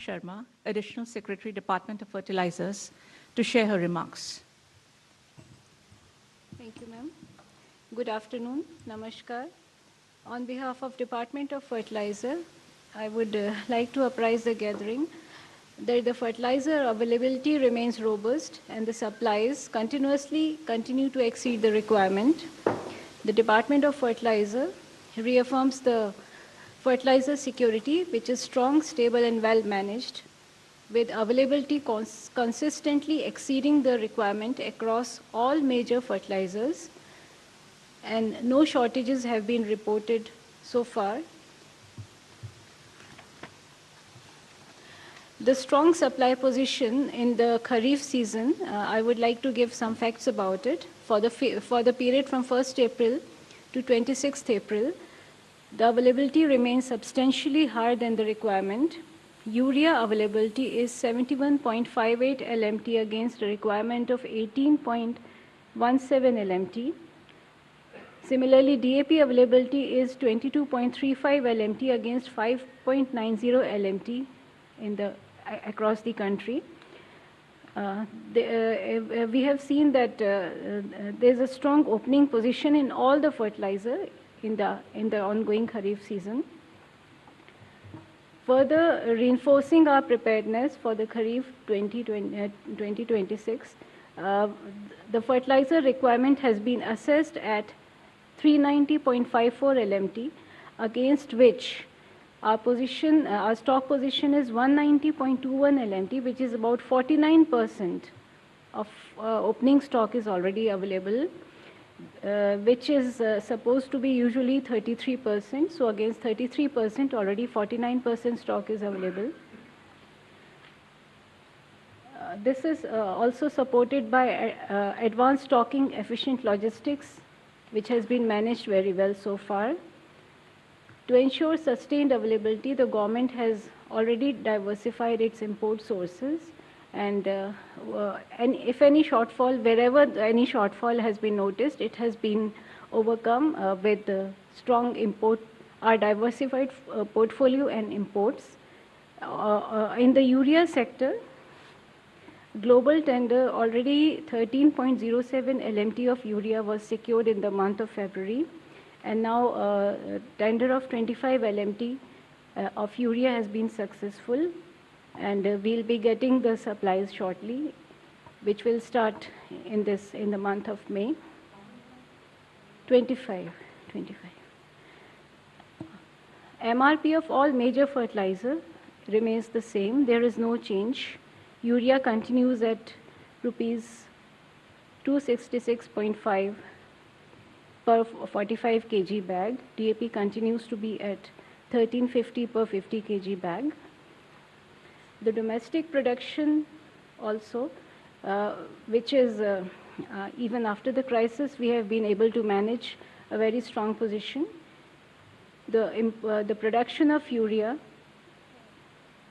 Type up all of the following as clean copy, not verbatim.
Sharma, Additional Secretary, Department of Fertilizers, to share her remarks. Thank you, ma'am. Good afternoon. Namaskar. On behalf of Department of Fertilizer, I would like to apprise the gathering that the fertilizer availability remains robust and the supplies continuously continue to exceed the requirement. The Department of Fertilizer reaffirms the fertilizer security, which is strong, stable, and well managed, with availability consistently exceeding the requirement across all major fertilizers, and no shortages have been reported so far. The strong supply position in the Kharif season, I would like to give some facts about it. For the period from 1st April to 26th April, the availability remains substantially higher than the requirement. Urea availability is 71.58 LMT against a requirement of 18.17 LMT. Similarly, DAP availability is 22.35 LMT against 5.90 LMT across the country. We have seen that there's a strong opening position in all the fertilizer in the ongoing Kharif season. Further reinforcing our preparedness for the Kharif 2026, the fertilizer requirement has been assessed at 390.54 LMT, against which our stock position is 190.21 LMT, which is about 49% of opening stock is already available, which is supposed to be usually 33%. So against 33%, already 49% stock is available. This is also supported by advanced stocking, efficient logistics, which has been managed very well so far. To ensure sustained availability, the government has already diversified its import sources, and if any shortfall, wherever any shortfall has been noticed, it has been overcome with strong import, our diversified portfolio and imports. In the urea sector, global tender already 13.07 LMT of urea was secured in the month of February, and now tender of 25 LMT of urea has been successful, and we'll be getting the supplies shortly, which will start in the month of May. 25. MRP of all major fertilizer remains the same. There is no change. Urea continues at rupees 266.5 per 45 kg bag. DAP continues to be at 1350 per 50 kg bag. The domestic production also, which is even after the crisis, we have been able to manage a very strong position. The production of urea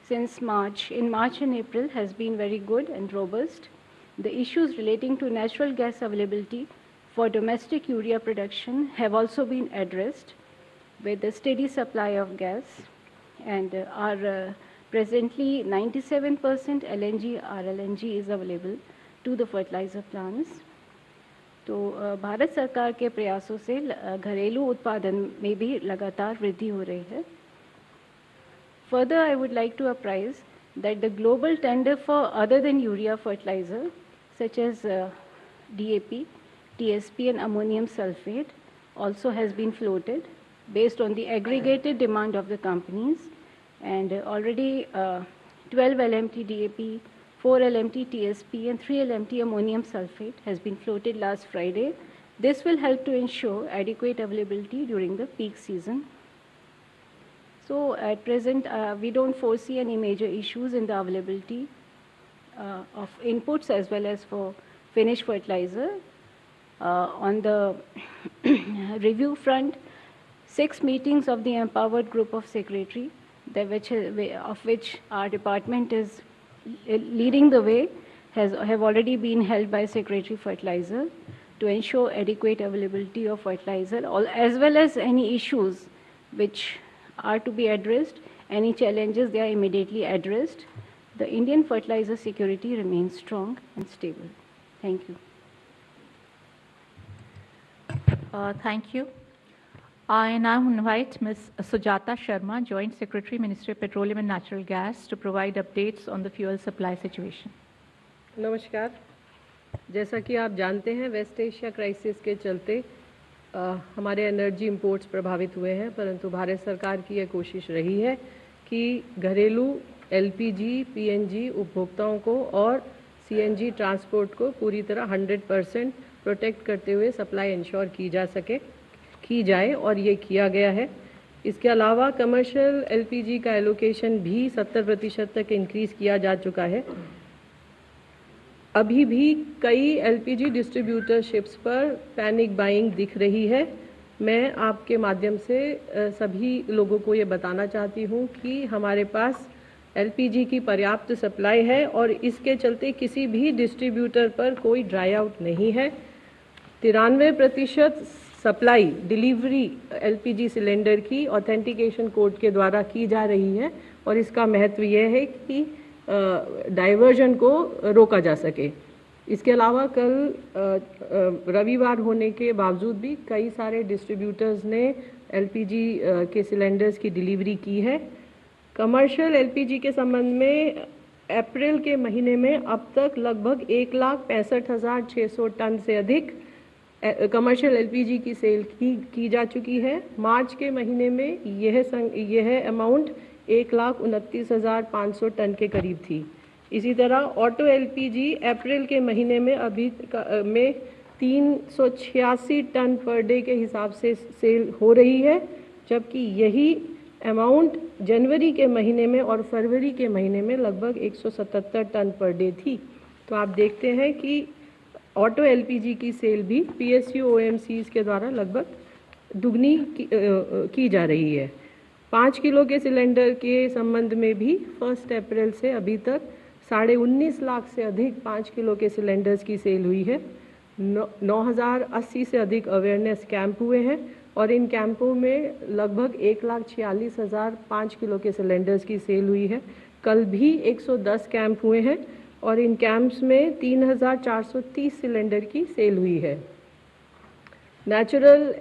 since in March and April has been very good and robust. The issues relating to natural gas availability for domestic urea production have also been addressed with a steady supply of gas, and are presently 97% LNG, RLNG is available to the fertilizer plants. तो भारत सरकार के प्रयासों से घरेलू उत्पादन में भी लगातार वृद्धि हो रही है. Further, I would like to apprise that the global tender for other than urea fertilizer, such as DAP, TSP, and ammonium sulfate, also has been floated based on the aggregated demand of the companies, and already 12 LMT DAP, 4 LMT TSP, and 3 LMT ammonium sulfate has been floated last Friday. This will help to ensure adequate availability during the peak season. So at present, we don't foresee any major issues in the availability of inputs as well as for finished fertilizer. On the review front, 6 meetings of the empowered group of secretary, of which our department is leading the way, have already been held by Secretary Fertilizer to ensure adequate availability of fertilizer, as well as any issues which are to be addressed Any challenges, they are immediately addressed. The Indian fertilizer security remains strong and stable. Thank you. Thank you. I now invite Ms. Sujata Sharma, Joint Secretary, Ministry of Petroleum and Natural Gas, to provide updates on the fuel supply situation. नमस्कार। जैसा कि आप जानते हैं, waste Asia crisis के चलते हमारे energy imports प्रभावित हुए हैं, परंतु भारत सरकार की यह कोशिश रही है कि घरेलू एलपीजी, पीएनजी उपभोक्ताओं को और सीएनजी ट्रांसपोर्ट को पूरी तरह 100% प्रोटेक्ट करते हुए सप्लाई इंश्योर की जाए, और ये किया गया है। इसके अलावा कमर्शियल एलपीजी का एलोकेशन भी 70% तक इंक्रीज़ किया जा चुका है। अभी भी कई एलपीजी डिस्ट्रीब्यूटरशिप्स पर पैनिक बाइंग दिख रही है। मैं आपके माध्यम से सभी लोगों को ये बताना चाहती हूँ कि हमारे पास एलपीजी की पर्याप्त सप्लाई है और इसके चलते किसी भी डिस्ट्रीब्यूटर पर कोई ड्राई आउट नहीं है। 93% सप्लाई डिलीवरी एलपीजी सिलेंडर की ऑथेंटिकेशन कोड के द्वारा की जा रही है, और इसका महत्व यह है कि डाइवर्जन को रोका जा सके। इसके अलावा कल रविवार होने के बावजूद भी कई सारे डिस्ट्रीब्यूटर्स ने एलपीजी के सिलेंडर्स की डिलीवरी की है। कमर्शियल एलपीजी के संबंध में अप्रैल के महीने में अब तक लगभग 1,65,600 टन से अधिक कमर्शियल एलपीजी की सेल की जा चुकी है। मार्च के महीने में यह अमाउंट 1,29,500 टन के करीब थी। इसी तरह ऑटो एलपीजी अप्रैल के महीने में अभी में 386 टन पर डे के हिसाब से सेल हो रही है, जबकि यही अमाउंट जनवरी के महीने में और फरवरी के महीने में लगभग 177 टन पर डे थी। तो आप देखते हैं कि ऑटो एलपीजी की सेल भी पीएसयू ओएमसीज के द्वारा लगभग दुगनी की जा रही है। 5 किलो के सिलेंडर के संबंध में भी 1 अप्रैल से अभी तक 19.5 लाख से अधिक 5 किलो के सिलेंडर्स की सेल हुई है। 9,080 से अधिक अवेयरनेस कैंप हुए हैं, और इन कैंपों में लगभग 1,46,000 5 किलो के सिलेंडर्स की सेल हुई है। कल भी 110 कैंप हुए हैं, और इन कैंप्स में 3,430 सिलेंडर की सेल हुई है। नेचुरल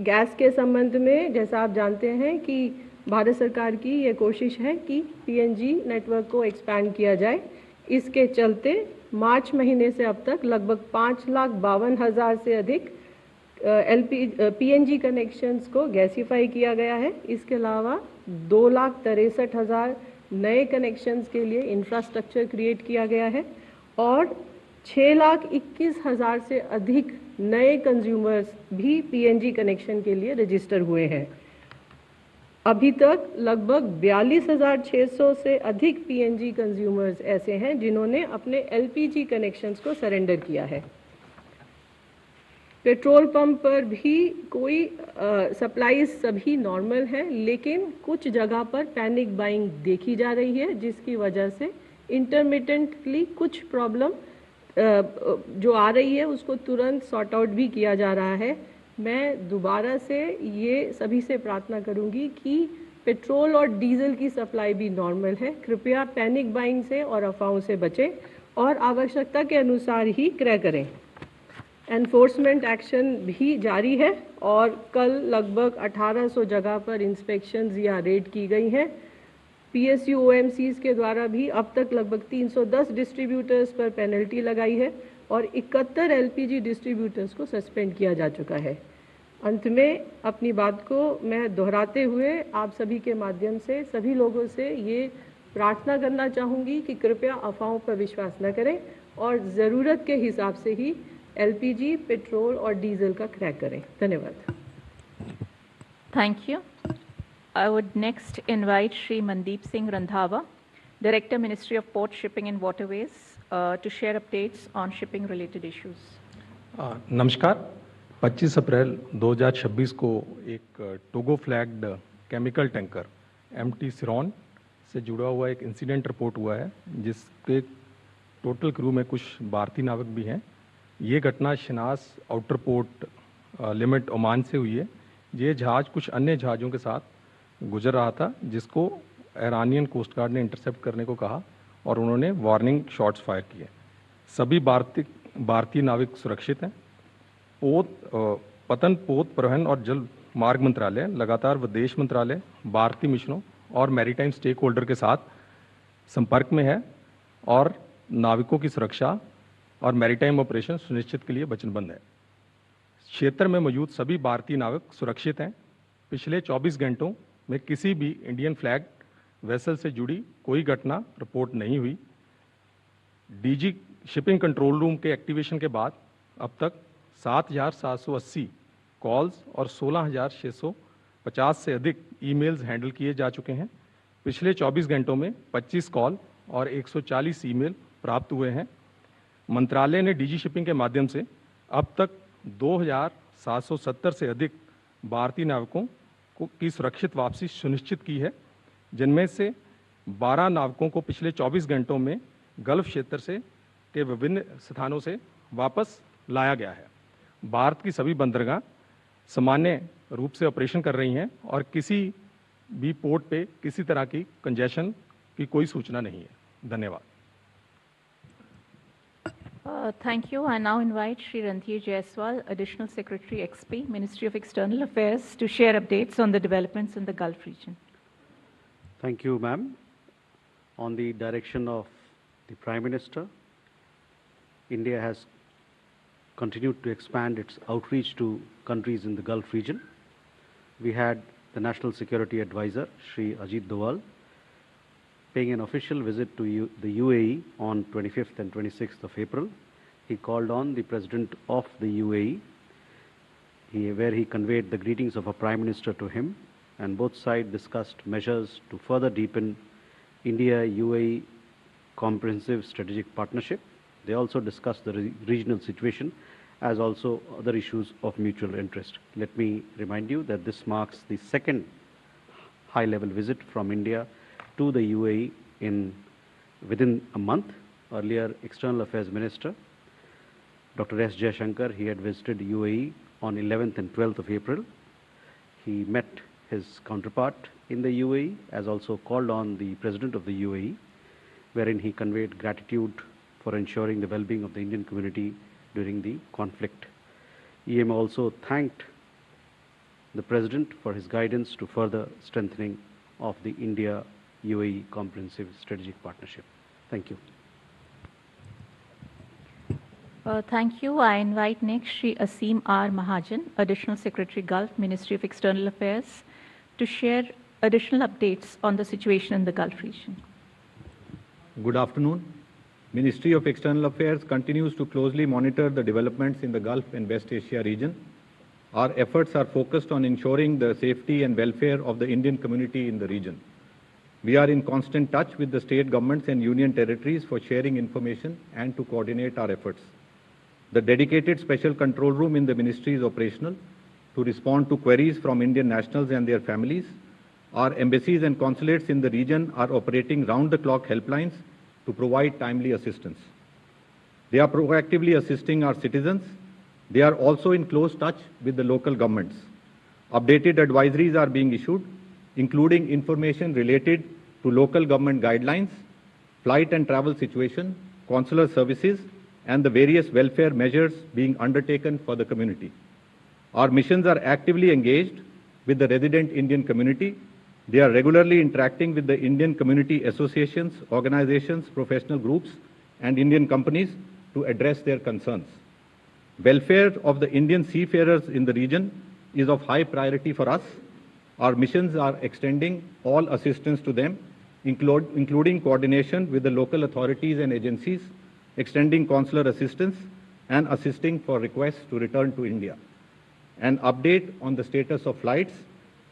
गैस के संबंध में जैसा आप जानते हैं कि भारत सरकार की ये कोशिश है कि पीएनजी नेटवर्क को एक्सपैंड किया जाए। इसके चलते मार्च महीने से अब तक लगभग 5,52,000 से अधिक पीएनजी कनेक्शंस को गैसीफाई किया गया है। इसके अलावा 2,63,000 नए कनेक्शंस के लिए इंफ्रास्ट्रक्चर क्रिएट किया गया है, और 6,21,000 से अधिक नए कंज्यूमर्स भी पीएनजी कनेक्शन के लिए रजिस्टर हुए हैं। अभी तक लगभग 42,600 से अधिक पीएनजी कंज्यूमर्स ऐसे हैं जिन्होंने अपने एलपीजी कनेक्शंस को सरेंडर किया है। पेट्रोल पंप पर भी कोई सप्लाईज सभी नॉर्मल है, लेकिन कुछ जगह पर पैनिक बाइंग देखी जा रही है, जिसकी वजह से इंटरमिटेंटली कुछ प्रॉब्लम जो आ रही है उसको तुरंत सॉर्ट आउट भी किया जा रहा है। मैं दोबारा से ये सभी से प्रार्थना करूंगी कि पेट्रोल और डीजल की सप्लाई भी नॉर्मल है। कृपया पैनिक बाइंग से और अफवाहों से बचें और आवश्यकता के अनुसार ही क्रय करें। एनफोर्समेंट एक्शन भी जारी है, और कल लगभग 1800 जगह पर इंस्पेक्शंस या रेड की गई हैं। पीएसयू ओएमसीज के द्वारा भी अब तक लगभग 310 डिस्ट्रीब्यूटर्स पर पेनल्टी लगाई है, और 71 एलपीजी डिस्ट्रीब्यूटर्स को सस्पेंड किया जा चुका है। अंत में अपनी बात को मैं दोहराते हुए आप सभी के माध्यम से सभी लोगों से ये प्रार्थना करना चाहूँगी कि कृपया अफवाहों पर विश्वास न करें और ज़रूरत के हिसाब से ही एलपीजी, पेट्रोल और डीजल का क्रय करें। धन्यवाद। Thank you. I would next invite Shri Mandeep Singh Randhawa, Director, Ministry of Port, Shipping and Waterways, to share updates on shipping related issues. नमस्कार। 25 अप्रैल 2026 को एक Togo flagged chemical tanker MT सिरोन से जुड़ा हुआ एक इंसिडेंट रिपोर्ट हुआ है, जिसके टोटल क्रू में कुछ भारतीय नाविक भी हैं। ये घटना शिनास आउटर पोर्ट लिमिट ओमान से हुई है। ये जहाज़ कुछ अन्य जहाज़ों के साथ गुजर रहा था, जिसको ईरानियन कोस्ट गार्ड ने इंटरसेप्ट करने को कहा और उन्होंने वार्निंग शॉट्स फायर किए। सभी भारतीय नाविक सुरक्षित हैं। पतन पोत परिवहन और जल मार्ग मंत्रालय लगातार विदेश मंत्रालय, भारतीय मिशनों और मैरीटाइम स्टेक होल्डर के साथ संपर्क में है और नाविकों की सुरक्षा और मैरीटाइम ऑपरेशन सुनिश्चित के लिए वचनबद्ध है। क्षेत्र में मौजूद सभी भारतीय नाविक सुरक्षित हैं। पिछले 24 घंटों में किसी भी इंडियन फ्लैग वेसल से जुड़ी कोई घटना रिपोर्ट नहीं हुई। डीजी शिपिंग कंट्रोल रूम के एक्टिवेशन के बाद अब तक 7,780 कॉल्स और 16,650 से अधिक ईमेल्स हैंडल किए जा चुके हैं। पिछले 24 घंटों में 25 कॉल और 140 ईमेल प्राप्त हुए हैं। मंत्रालय ने डीजी शिपिंग के माध्यम से अब तक 2,770 से अधिक भारतीय नाविकों की सुरक्षित वापसी सुनिश्चित की है, जिनमें से 12 नाविकों को पिछले 24 घंटों में गल्फ क्षेत्र से के विभिन्न स्थानों से वापस लाया गया है। भारत की सभी बंदरगाह सामान्य रूप से ऑपरेशन कर रही हैं और किसी भी पोर्ट पे किसी तरह की कंजेशन की कोई सूचना नहीं है। धन्यवाद। Thank you. I now invite Shri Randhir Jaiswal, Additional Secretary XP, Ministry of External Affairs, to share updates on the developments in the Gulf region. Thank you, ma'am. On the direction of the Prime Minister, India has continued to expand its outreach to countries in the Gulf region. We had the National Security Advisor, Shri Ajit Doval, paying an official visit to the UAE on 25th and 26th of April. He called on the President of the UAE, where he conveyed the greetings of our Prime Minister to him, and both sides discussed measures to further deepen India-UAE comprehensive strategic partnership. They also discussed the regional situation as also other issues of mutual interest. Let me remind you that this marks the second high-level visit from India to the UAE within a month. Earlier, External Affairs Minister Dr. S. Jaishankar, he had visited UAE on 11th and 12th of April. He met his counterpart in the UAE, as also called on the President of the UAE, wherein he conveyed gratitude for ensuring the well-being of the Indian community during the conflict. EM also thanked the President for his guidance to further strengthening of the India-UAE comprehensive strategic partnership. Thank you. Thank you. I invite next Shri Asim R. Mahajan, Additional Secretary Gulf, Ministry of External Affairs, to share additional updates on the situation in the Gulf region. Good afternoon. Ministry of External Affairs continues to closely monitor the developments in the Gulf and West Asia region. Our efforts are focused on ensuring the safety and welfare of the Indian community in the region. We are in constant touch with the state governments and union territories for sharing information and to coordinate our efforts. The dedicated special control room in the ministry is operational to respond to queries from Indian nationals and their families. Our embassies and consulates in the region are operating round-the-clock helplines to provide timely assistance. They are proactively assisting our citizens. They are also in close touch with the local governments. Updated advisories are being issued, including information related to local government guidelines, flight and travel situation, consular services, and the various welfare measures being undertaken for the community. Our missions are actively engaged with the resident Indian community. They are regularly interacting with the Indian community associations, organizations, professional groups, and Indian companies to address their concerns. Welfare of the Indian seafarers in the region is of high priority for us. Our missions are extending all assistance to them, including coordination with the local authorities and agencies, extending consular assistance, and assisting for requests to return to India. An update on the status of flights.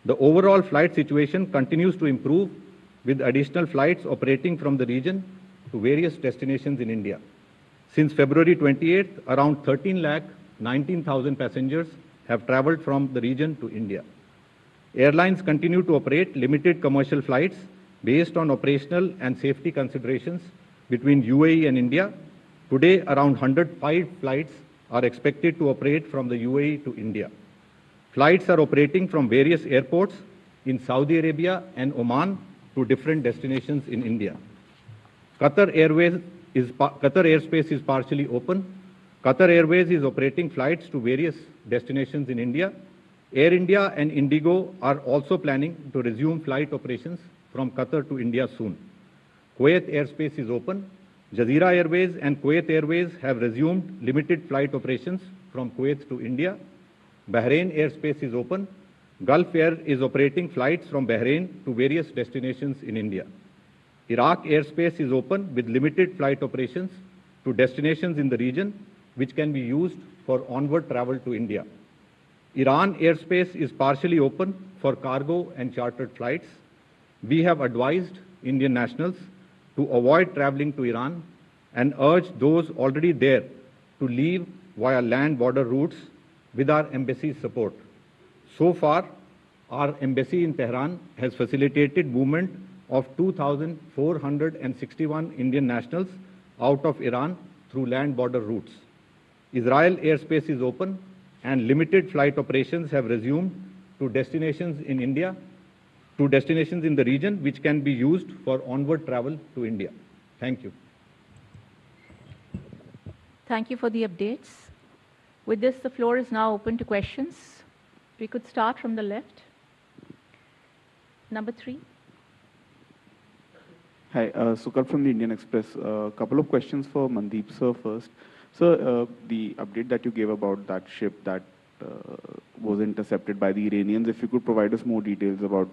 The overall flight situation continues to improve with additional flights operating from the region to various destinations in India. Since February 28th, around 13,19,000 passengers have traveled from the region to India. Airlines continue to operate limited commercial flights based on operational and safety considerations between UAE and India. Today, around 105 flights are expected to operate from the UAE to India. Flights are operating from various airports in Saudi Arabia and Oman to different destinations in India. Qatar airspace is partially open. Qatar Airways is operating flights to various destinations in India. Air India and Indigo are also planning to resume flight operations from Qatar to India soon. Kuwait airspace is open. Jazeera Airways and Kuwait Airways have resumed limited flight operations from Kuwait to India. Bahrain airspace is open. Gulf Air is operating flights from Bahrain to various destinations in India. Iraq airspace is open with limited flight operations to destinations in the region, which can be used for onward travel to India. Iran airspace is partially open for cargo and chartered flights. We have advised Indian nationals to avoid traveling to Iran and urge those already there to leave via land border routes with our embassy's support. So far, our embassy in Tehran has facilitated movement of 2,461 Indian nationals out of Iran through land border routes. Israel airspace is open and limited flight operations have resumed to destinations in India, to destinations in the region which can be used for onward travel to India. Thank you. Thank you for the updates. With this, the floor is now open to questions. We could start from the left. Number 3. Hi, Sukar from the Indian Express. A couple of questions for Mandeep sir first. So the update that you gave about that ship that was intercepted by the Iranians, if you could provide us more details about,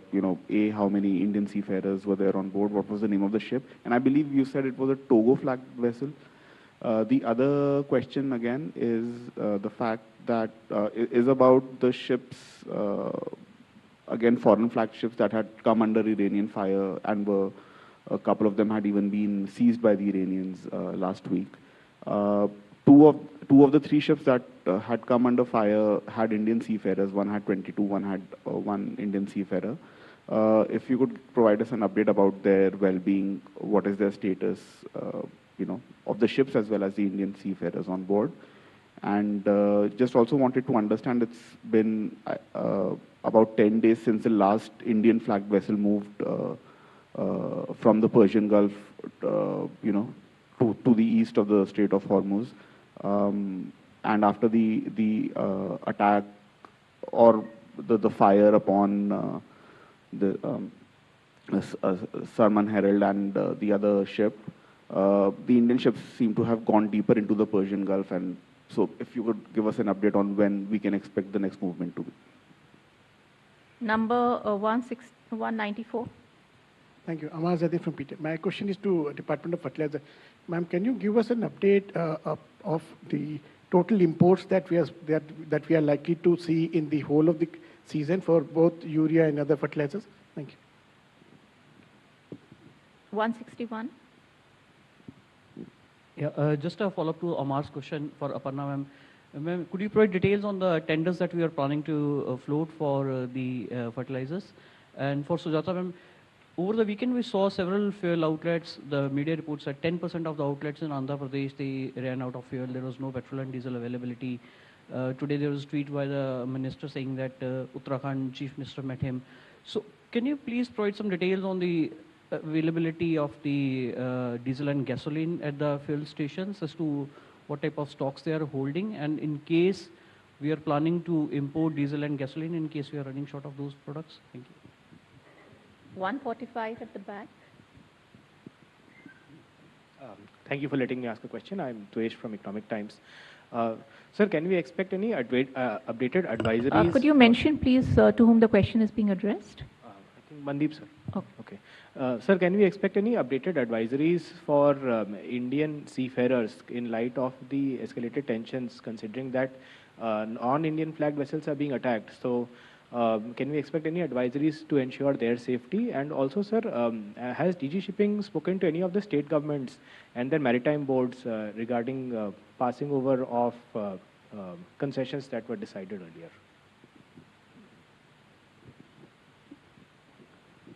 A, how many Indian seafarers were there on board, what was the name of the ship, and I believe you said it was a Togo flagged vessel. The other question again is the fact that is about the ships, again foreign flagged ships that had come under Iranian fire and were, a couple of them had even been seized by the Iranians last week. Two of the 3 ships that had come under fire had Indian seafarers. One had 22, one had one Indian seafarer. If you could provide us an update about their well-being, what is their status, of the ships as well as the Indian seafarers on board. And just also wanted to understand, it's been about 10 days since the last Indian flagged vessel moved from the Persian Gulf, to the east of the Strait of Hormuz. And after the attack or the fire upon the Salman Herald and the other ship, the Indian ships seem to have gone deeper into the Persian Gulf. And so if you could give us an update on when we can expect the next movement to be. Number 194. Thank you. Amar Zadi from PT. My question is to Department of Fertilizer. Ma'am, can you give us an update of the total imports that we are likely to see in the whole of the season for both urea and other fertilizers? Thank you. 161. Yeah, just a follow-up to Amar's question for Aparna ma'am. Ma'am, could you provide details on the tenders that we are planning to float for the fertilizers? And for Sujata ma'am, over the weekend we saw several fuel outlets. The media reports that 10% of the outlets in Andhra Pradesh, they ran out of fuel. There was no petrol and diesel availability. Today there was a tweet by the minister saying that Uttarakhand chief minister met him. So can you please provide some details on the availability of the diesel and gasoline at the fuel stations as to what type of stocks they are holding, and in case we are planning to import diesel and gasoline in case we are running short of those products? Thank you. 145 at the back. Thank you for letting me ask a question. I'm Tuesh from Economic Times. Sir, can we expect any updated advisories? Could you mention, please, to whom the question is being addressed? I think Mandeep, sir. Okay. Sir, can we expect any updated advisories for Indian seafarers in light of the escalated tensions, considering that non-Indian flagged vessels are being attacked? So, can we expect any advisories to ensure their safety? And also, sir, has DG Shipping spoken to any of the state governments and their maritime boards regarding passing over of concessions that were decided earlier?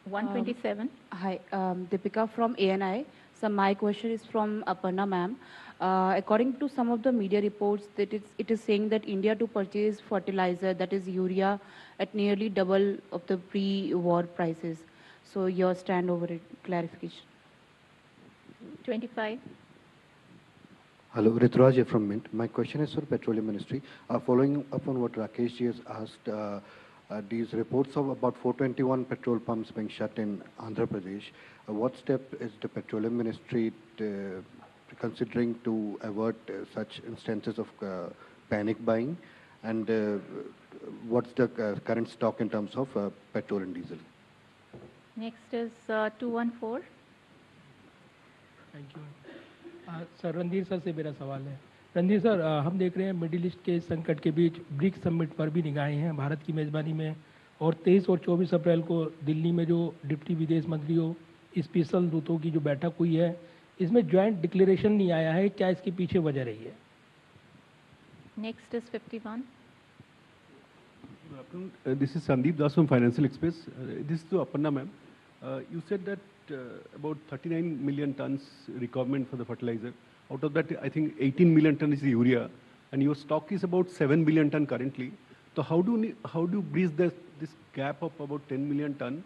127. Hi, Deepika from ANI. So my question is from Aparna ma'am. According to some of the media reports, that it is saying that India to purchase fertilizer, that is urea, at nearly double of the pre-war prices. So your stand over it, clarification. 25. Hello, Rituraj from Mint. My question is for Petroleum Ministry. Following up on what Rakesh ji has asked, these reports of about 421 petrol pumps being shut in Andhra Pradesh, what step is the Petroleum Ministry considering to avert such instances of panic buying? And what's the current stock in terms of petrol and diesel? Next is 214. Thank you sir. Randhir sir से मेरा सवाल है। Randhir sir, हम देख रहे हैं middle east के संकट के बीच ब्रिक्स समिट पर भी निगाहें हैं भारत की मेज़बानी में, और 23 और 24 अप्रैल को दिल्ली में जो डिप्टी विदेश मंत्रियों स्पेशल दूतों की जो बैठक हुई है, इसमें ज्वाइंट डिक्लेरेशन नहीं आया है, क्या इसके पीछे वजह रही है? Next is 51. Good afternoon. This is Sandeep Das from Financial Express. This is to Aparna ma'am. You said that about 39 million tons requirement for the fertilizer. Out of that, I think 18 million ton is the urea, and your stock is about 7 million ton currently. So how do you bridge this gap of about 10 million ton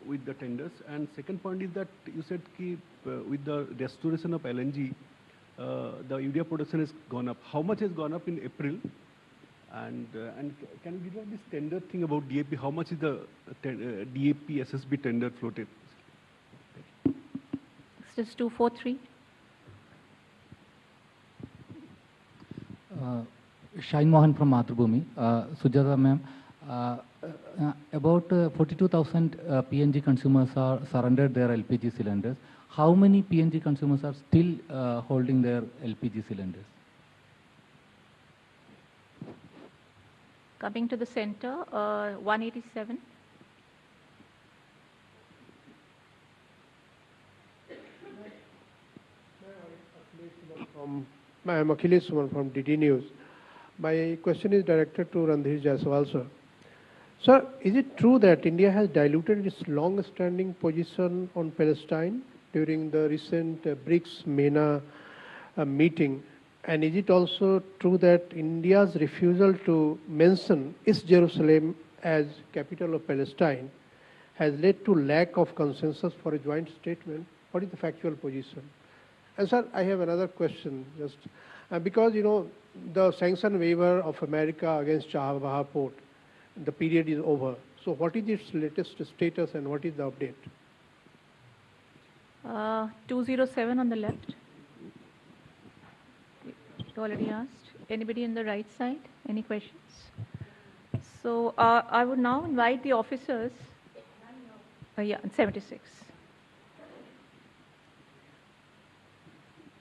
with the tenders? And second point is that you said with the restoration of LNG, the urea production has gone up. How much has gone up in April? And can you give us this tender thing about DAP? How much is the DAP SSB tender floated? Next is 243. Shine Mohan from Mathrubhumi. Sujata ma'am, about 42,000 PNG consumers are surrendered their LPG cylinders. How many PNG consumers are still holding their LPG cylinders? Coming to the center, 187. I am Akhilesh Suman from DD News. My question is directed to Randhir Jaiswal, sir. Sir, is it true that India has diluted its long-standing position on Palestine during the recent BRICS MENA meeting? And is it also true that India's refusal to mention East Jerusalem as capital of Palestine has led to lack of consensus for a joint statement? What is the factual position? And sir, I have another question, just because, you know, the sanction waiver of America against Chabahar port, the period is over. So what is its latest status and what is the update? 207 on the left. You already asked. Anybody on the right side? Any questions? So I would now invite the officers. Yeah, 76.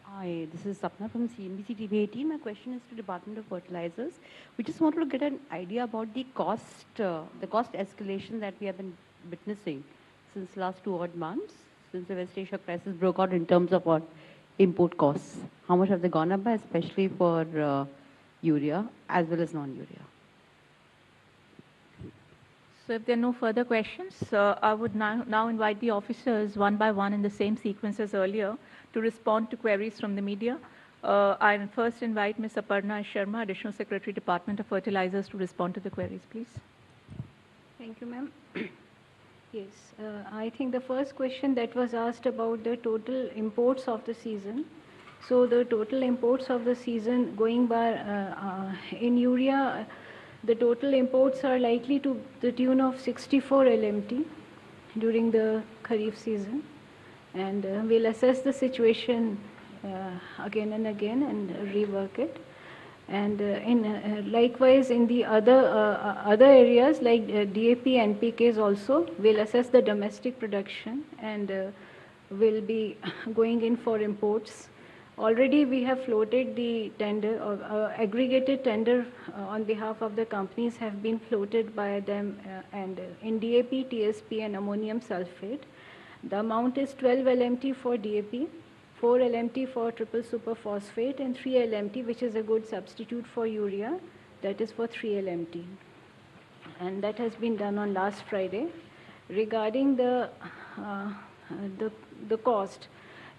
Hi, this is Sapna from CNBC TV 18. My question is to Department of Fertilizers. We just wanted to get an idea about the cost escalation that we have been witnessing since last 2 odd months, since the West Asia crisis broke out in terms of what import costs. How much have they gone up by, especially for urea as well as non-urea? So if there are no further questions, I would now invite the officers one by one in the same sequence as earlier to respond to queries from the media. I first invite Ms. Aparna Sharma, Additional Secretary, Department of Fertilizers, to respond to the queries, please. Thank you, ma'am. Yes, I think the first question that was asked about the total imports of the season. So the total imports of the season going by in urea, the total imports are likely to the tune of 64 LMT during the Kharif season. And we'll assess the situation again and again and rework it. And likewise in the other areas like DAP, NPKs also, we'll assess the domestic production and will be going in for imports. Already we have floated the tender, or aggregated tender on behalf of the companies have been floated by them and in DAP, TSP and ammonium sulfate. The amount is 12 LMT for DAP, 4 LMT for triple superphosphate and 3 LMT, which is a good substitute for urea, that is for 3 LMT. And that has been done on last Friday. Regarding the cost,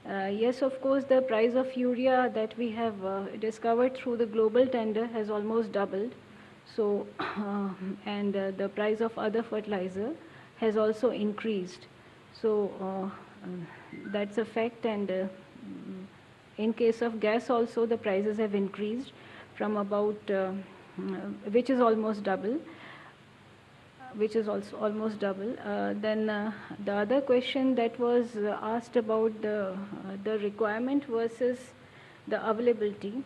yes, of course, the price of urea that we have discovered through the global tender has almost doubled. So, and the price of other fertilizer has also increased. So that's a fact, and in case of gas also the prices have increased from about, which is almost double, then the other question that was asked about the requirement versus the availability.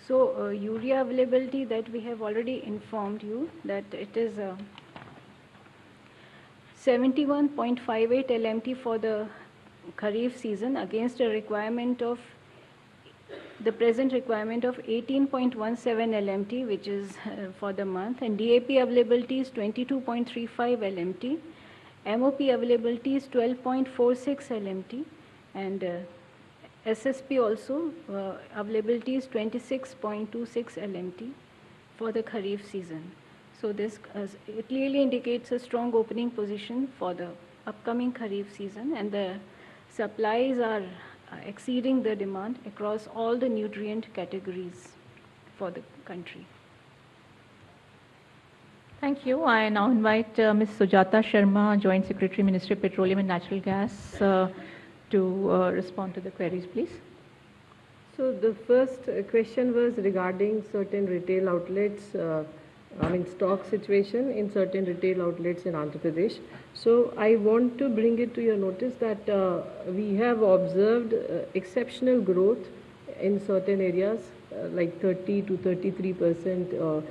So urea availability, that we have already informed you that it is 71.58 LMT for the Kharif season against a requirement of, the present requirement of 18.17 LMT, which is for the month, and DAP availability is 22.35 LMT, MOP availability is 12.46 LMT, and SSP also availability is 26.26 LMT for the Kharif season. So this it clearly indicates a strong opening position for the upcoming Kharif season, and the supplies are exceeding the demand across all the nutrient categories for the country. Thank you. I now invite Ms. Sujata Sharma, Joint Secretary, Ministry of Petroleum and Natural Gas, to respond to the queries, please. So the first question was regarding certain retail outlets, stock situation in certain retail outlets in Andhra Pradesh. So I want to bring it to your notice that we have observed exceptional growth in certain areas, like 30 to 33%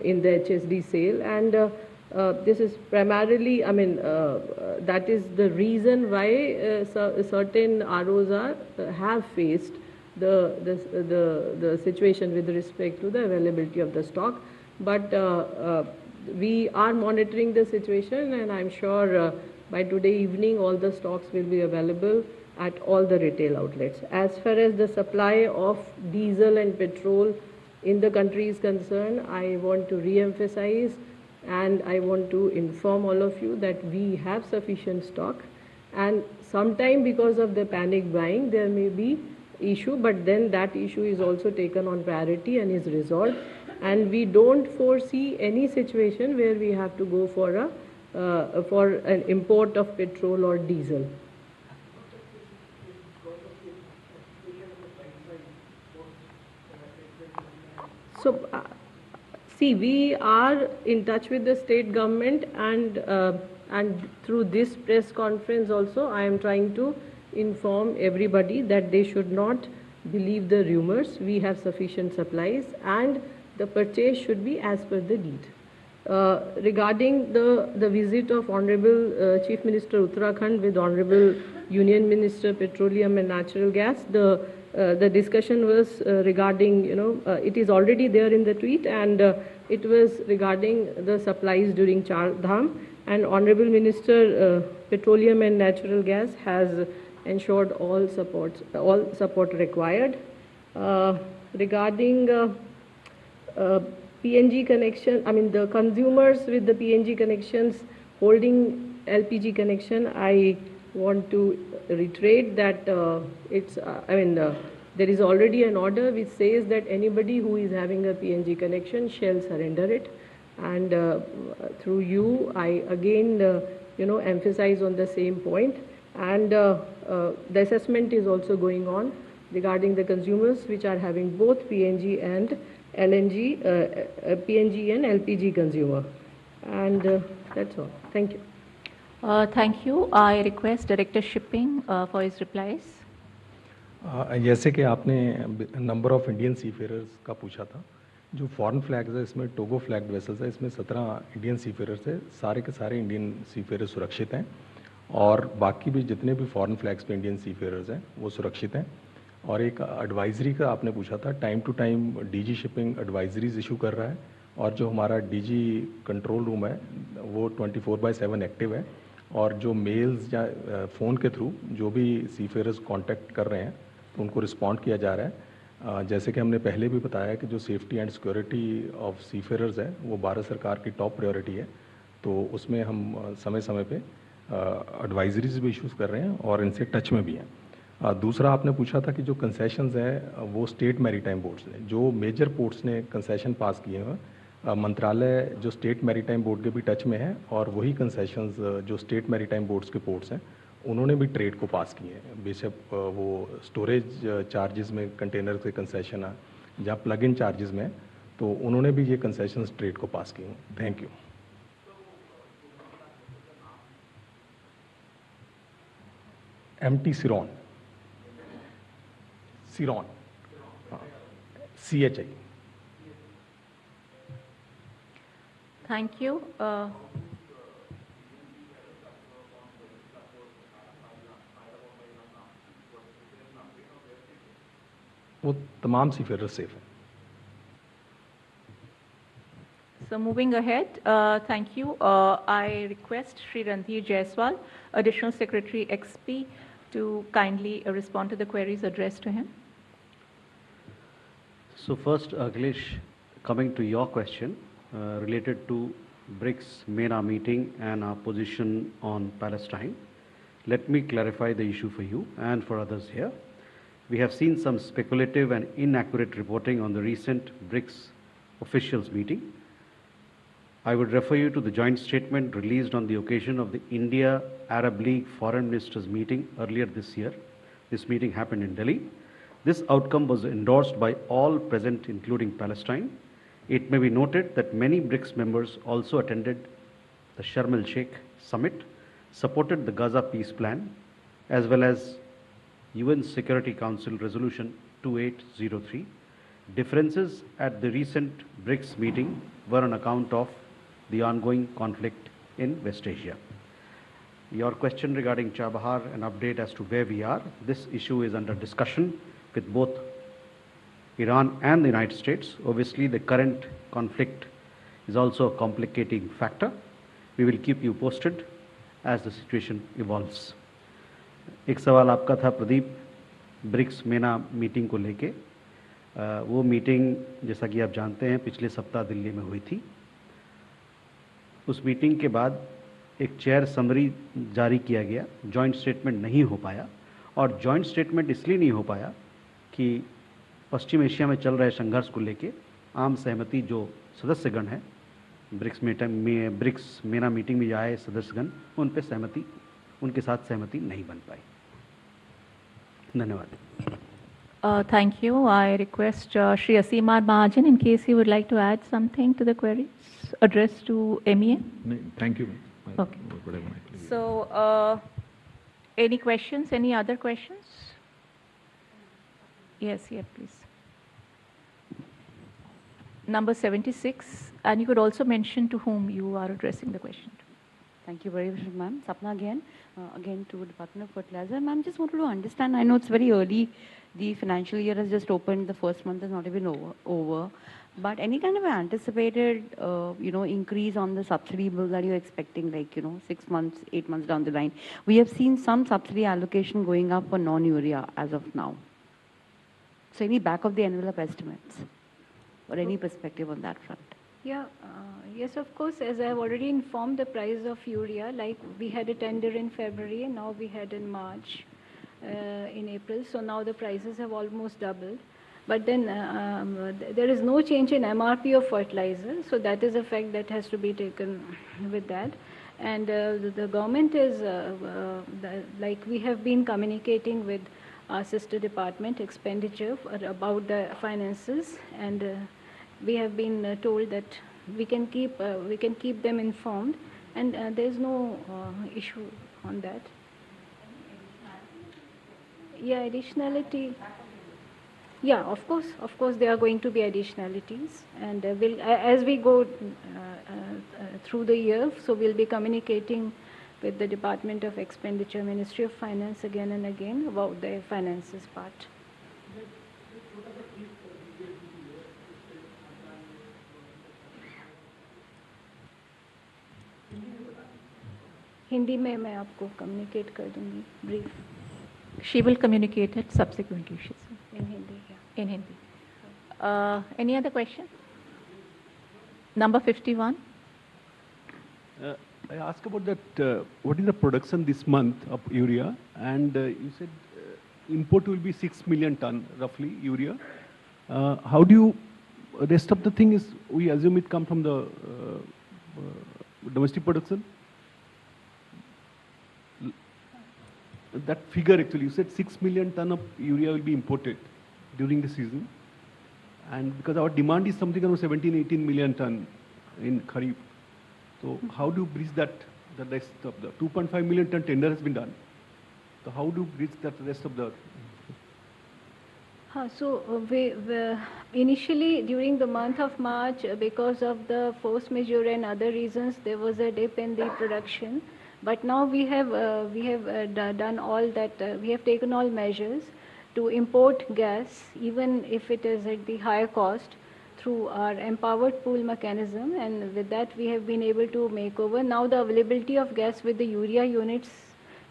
in the HSD sale, and this is primarily, that is the reason why certain ROs have faced the situation with respect to the availability of the stock. But we are monitoring the situation, and I'm sure by today evening all the stocks will be available at all the retail outlets. As far as the supply of diesel and petrol in the country is concerned, I want to re-emphasize and I want to inform all of you that we have sufficient stock, and sometime because of the panic buying there may be issue, but then that issue is also taken on priority and is resolved, and we don't foresee any situation where we have to go for an import of petrol or diesel. So see, we are in touch with the state government, and through this press conference also I am trying to inform everybody that they should not believe the rumors. We have sufficient supplies and the purchase should be as per the need. Regarding the visit of Honorable Chief Minister Uttarakhand with Honorable Union Minister Petroleum and Natural Gas, the discussion was regarding, it is already there in the tweet, and it was regarding the supplies during Char Dham, and Honorable Minister Petroleum and Natural Gas has ensured all support required. Regarding PNG connection, the consumers with the PNG connections holding LPG connection, I want to reiterate that there is already an order which says that anybody who is having a PNG connection shall surrender it, and through you I again emphasize on the same point, and the assessment is also going on regarding the consumers which are having both PNG and LNG, PNG and LPG consumer, and that's all. Thank you. Thank you. I request Director Shipping for his replies. जैसे कि आपने number of Indian seafarers का पूछा था, जो foreign flags है इसमें Togo flagged vessels है, इसमें 17 इंडियन सीफेयरर्स है, सारे के सारे इंडियन सीफेयरर्स सुरक्षित हैं, और बाकी भी जितने भी फॉरेन फ्लैग्स पे इंडियन सीफेयरर्स हैं वो सुरक्षित हैं। और एक एडवाइजरी का आपने पूछा था, time to time DG shipping advisories issue कर रहा है, और जो हमारा डीजी कंट्रोल रूम है वो 24/7 एक्टिव है, और जो मेल्स या फ़ोन के थ्रू जो भी सीफेयरर्स कांटेक्ट कर रहे हैं तो उनको रिस्पॉन्ड किया जा रहा है। जैसे कि हमने पहले भी बताया कि जो safety and security of seafarers है वो भारत सरकार की टॉप प्रायोरिटी है, तो उसमें हम समय समय पे एडवाइजरीज भी इशूज़ कर रहे हैं और इनसे टच में भी हैं। दूसरा आपने पूछा था कि जो कंसेशंस हैं वो स्टेट मैरीटाइम बोर्ड्स ने, जो मेजर पोर्ट्स ने कंसेशन पास किए हैं मंत्रालय जो स्टेट मैरीटाइम बोर्ड के भी टच में है और वही कंसेशंस जो स्टेट मैरीटाइम बोर्ड्स के पोर्ट्स हैं उन्होंने भी ट्रेड को पास किए हैं। बेशक वो स्टोरेज चार्जेस में कंटेनर के कंसेशन है, जहाँ प्लग इन चार्जेस में, तो उन्होंने भी ये कंसेशंस ट्रेड को पास किए हैं। Thank you. MT सिरॉन, सिरॉन, CHI। Thank you. वो तमाम सीफेयर सेफ हैं। So moving ahead, thank you. I request Shri Randhir Jaiswal, Additional Secretary XP, to kindly respond to the queries addressed to him. So first, Akhilesh, coming to your question related to BRICS MENA meeting and our position on Palestine, let me clarify the issue for you and for others here. We have seen some speculative and inaccurate reporting on the recent BRICS officials meeting. I would refer you to the joint statement released on the occasion of the India-Arab League Foreign Ministers meeting earlier this year. This meeting happened in Delhi. This outcome was endorsed by all present, including Palestine. It may be noted that many BRICS members also attended the Sharm el-Sheikh summit, supported the Gaza peace plan, as well as UN Security Council Resolution 2803. Differences at the recent BRICS meeting were on account of the ongoing conflict in West Asia. Your question regarding Chabahar, an update as to where we are. This issue is under discussion with both Iran and the United States. Obviously, the current conflict is also a complicating factor. We will keep you posted as the situation evolves. एक सवाल आपका था Pradeep, BRICS मेना meeting को लेके। वो meeting जैसा कि आप जानते हैं पिछले सप्ताह दिल्ली में हुई थी। उस मीटिंग के बाद एक चेयर समरी जारी किया गया, जॉइंट स्टेटमेंट नहीं हो पाया, और जॉइंट स्टेटमेंट इसलिए नहीं हो पाया कि पश्चिम एशिया में चल रहे संघर्ष को लेके आम सहमति जो सदस्यगण हैं ब्रिक्स मेना मीटिंग में आए सदस्यगण, उन पे सहमति, उनके साथ सहमति नहीं बन पाई। धन्यवाद। Thank you. I request Shri Asimar Mahajan, in case he would like to add something to the queries addressed to MEA. Thank you. Okay. So, any questions? Any other questions? Yes, here, please. Number 76, and you could also mention to whom you are addressing the question to. Thank you very much, ma'am. Sapna again to Department of Fertilizer. Ma'am, just wanted to understand, I know it's very early, the financial year has just opened, the first month is not even over, but any kind of anticipated, increase on the subsidy bill that you're expecting, like, 6 months, 8 months down the line? We have seen some subsidy allocation going up for non-urea as of now. So any back of the envelope estimates or any perspective on that front? Yeah, yes, of course, as I have already informed, the price of urea, like we had a tender in February and now we had in March, in April, so now the prices have almost doubled. But then there is no change in MRP of fertilizer, so that is a fact that has to be taken with that. And the government is, like we have been communicating with our sister department, expenditure, about the finances, and we have been told that we can keep them informed, and there is no issue on that. Yeah, additionality. Yeah, of course, there are going to be additionalities, and as we go through the year, so we'll be communicating with the Department of Expenditure, Ministry of Finance again and again about the finances part. Hindi में मैं आपको communicate कर दूंगी brief. She will communicate it subsequently, she said. In Hindi, yeah. In Hindi. Any other question? Number 51. I asked about that, what is the production this month of urea? And you said import will be 6 million ton, roughly, urea. How do you rest of the thing is, we assume it come from the domestic production. That figure actually, you said 6 million ton of urea will be imported during the season. And because our demand is something around 17, 18 million ton in Kharif. So how do you bridge that, the rest of the 2.5 million ton tender has been done. So how do you bridge that rest of the? Initially during the month of March, because of the force majeure and other reasons, there was a dip in the production. But now we have done all that, we have taken all measures to import gas, even if it is at the higher cost, through our empowered pool mechanism, and with that we have been able to make over. Now the availability of gas with the urea units,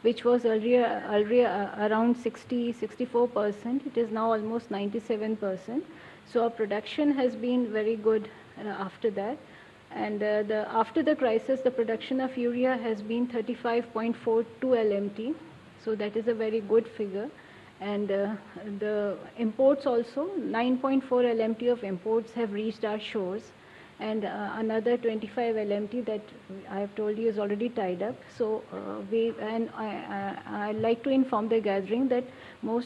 which was earlier around 64%, it is now almost 97%. So our production has been very good after that. And after the crisis, the production of urea has been 35.42 LMT. So that is a very good figure. And the imports also, 9.4 LMT of imports have reached our shores. And another 25 LMT that I have told you is already tied up. So I'd like to inform the gathering that most